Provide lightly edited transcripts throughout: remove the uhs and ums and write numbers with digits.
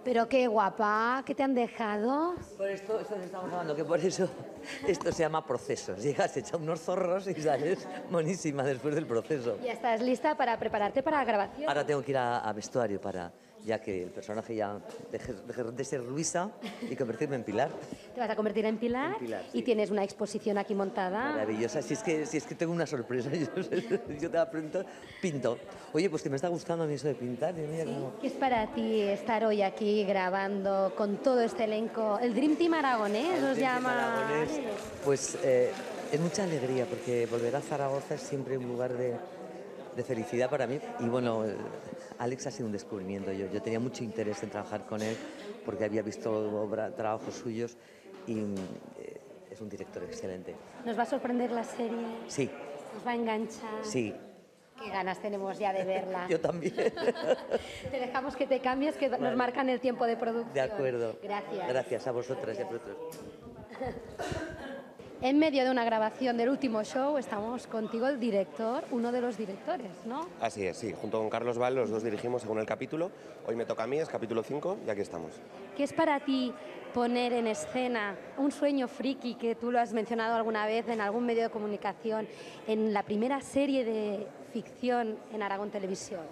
Pero qué guapa, ¿qué te han dejado? Por esto estamos hablando, que por eso esto se llama procesos. Llegas, echas unos zorros y sales monísima después del proceso. Ya estás lista para prepararte para la grabación. Ahora tengo que ir a vestuario para, ya que el personaje ya deje de ser Luisa y convertirme en Pilar. Te vas a convertir en Pilar, En Pilar, y sí. tienes una exposición aquí montada. Maravillosa. Si es que tengo una sorpresa, yo te la pregunto, pinto. Oye, pues que me está gustando a mí eso de pintar. Y mira cómo... ¿Qué es para ti estar hoy aquí grabando con todo este elenco? El Dream Team aragonés os llama. Aragonés, pues es mucha alegría porque volver a Zaragoza es siempre un lugar de felicidad para mí. Y bueno, Alex ha sido un descubrimiento. Yo tenía mucho interés en trabajar con él porque había visto trabajos suyos y es un director excelente. ¿Nos va a sorprender la serie? Sí, ¿Nos va a enganchar? sí. Qué ganas tenemos ya de verla. Yo también. Te dejamos que te cambies, que nos marcan el tiempo de producción. De acuerdo. Gracias. Gracias a vosotras y a vosotros. En medio de una grabación del último show estamos contigo, el director, uno de los directores, ¿no? Así es, sí. Junto con Carlos Val, los dos dirigimos según el capítulo. Hoy me toca a mí, es capítulo 5 y aquí estamos. ¿Qué es para ti poner en escena un sueño friki que tú lo has mencionado alguna vez en algún medio de comunicación, en la primera serie de ficción en Aragón Televisión?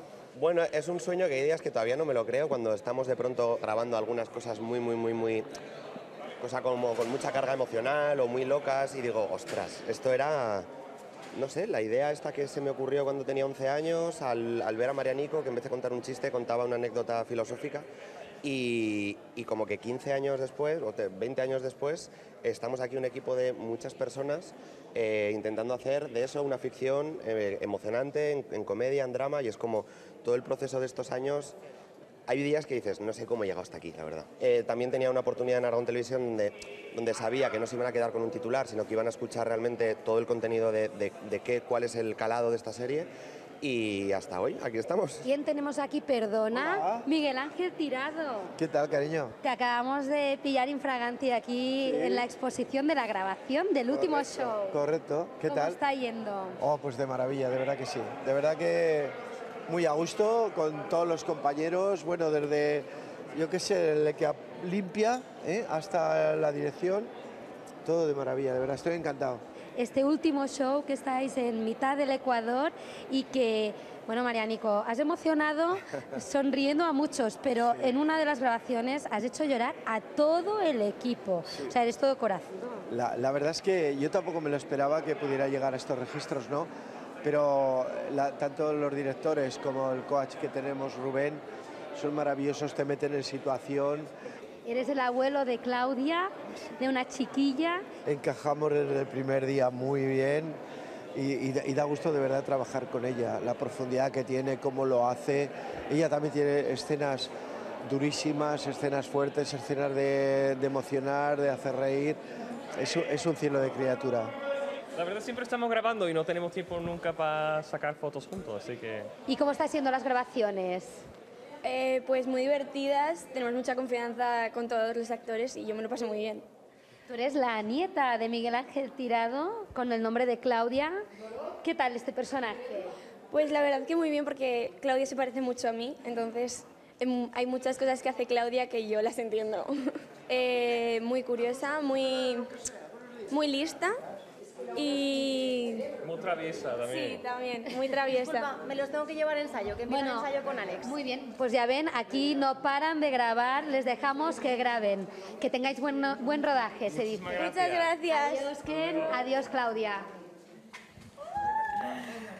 Bueno, es un sueño que hay días que todavía no me lo creo cuando estamos de pronto grabando algunas cosas muy... cosa como con mucha carga emocional o muy locas y digo, ostras, esto era... No sé, la idea esta que se me ocurrió cuando tenía 11 años al ver a Marianico, que en vez de contar un chiste contaba una anécdota filosófica y como que 15 años después, o 20 años después, estamos aquí un equipo de muchas personas intentando hacer de eso una ficción emocionante, en comedia, en drama, y es como todo el proceso de estos años. Hay días que dices, no sé cómo he llegado hasta aquí, la verdad. También tenía una oportunidad en Aragón Televisión donde sabía que no se iban a quedar con un titular, sino que iban a escuchar realmente todo el contenido de cuál es el calado de esta serie. Y hasta hoy, aquí estamos. ¿Quién tenemos aquí? Perdona. Hola. Miguel Ángel Tirado. ¿Qué tal, cariño? Te acabamos de pillar infraganti aquí en la exposición de la grabación del último show. Correcto. ¿Qué ¿Cómo tal? está yendo? Oh, pues de maravilla, de verdad que sí. De verdad que muy a gusto con todos los compañeros, bueno, desde, yo qué sé, el que limpia hasta la dirección, todo de maravilla, de verdad, estoy encantado. Este último show que estáis en mitad del Ecuador y que, bueno, Marianico, has emocionado sonriendo a muchos, pero en una de las grabaciones has hecho llorar a todo el equipo. O sea, eres todo corazón. La verdad es que yo tampoco me lo esperaba que pudiera llegar a estos registros, ¿no? Pero tanto los directores como el coach que tenemos, Rubén, son maravillosos, te meten en situación. Eres el abuelo de Claudia, de una chiquilla. Encajamos desde el primer día muy bien y da gusto de verdad trabajar con ella, la profundidad que tiene, cómo lo hace. Ella también tiene escenas durísimas, escenas fuertes, escenas de emocionar, de hacer reír. Es un cielo de criatura. La verdad siempre estamos grabando y no tenemos tiempo nunca para sacar fotos juntos, así que... ¿Y cómo están siendo las grabaciones? Pues muy divertidas, tenemos mucha confianza con todos los actores y yo me lo paso muy bien. Tú eres la nieta de Miguel Ángel Tirado, con el nombre de Claudia. ¿Qué tal este personaje? Pues la verdad que muy bien porque Claudia se parece mucho a mí, entonces hay muchas cosas que hace Claudia que yo las entiendo. Muy curiosa, muy lista y... Muy traviesa también. Sí, también, muy traviesa. Disculpa, me los tengo que llevar a ensayo, que empieza el ensayo con Alex. Muy bien, pues ya ven, aquí no paran de grabar, les dejamos que graben. Que tengáis buen rodaje, se dice. Muchas gracias. Adiós, Ken. Adiós, Claudia.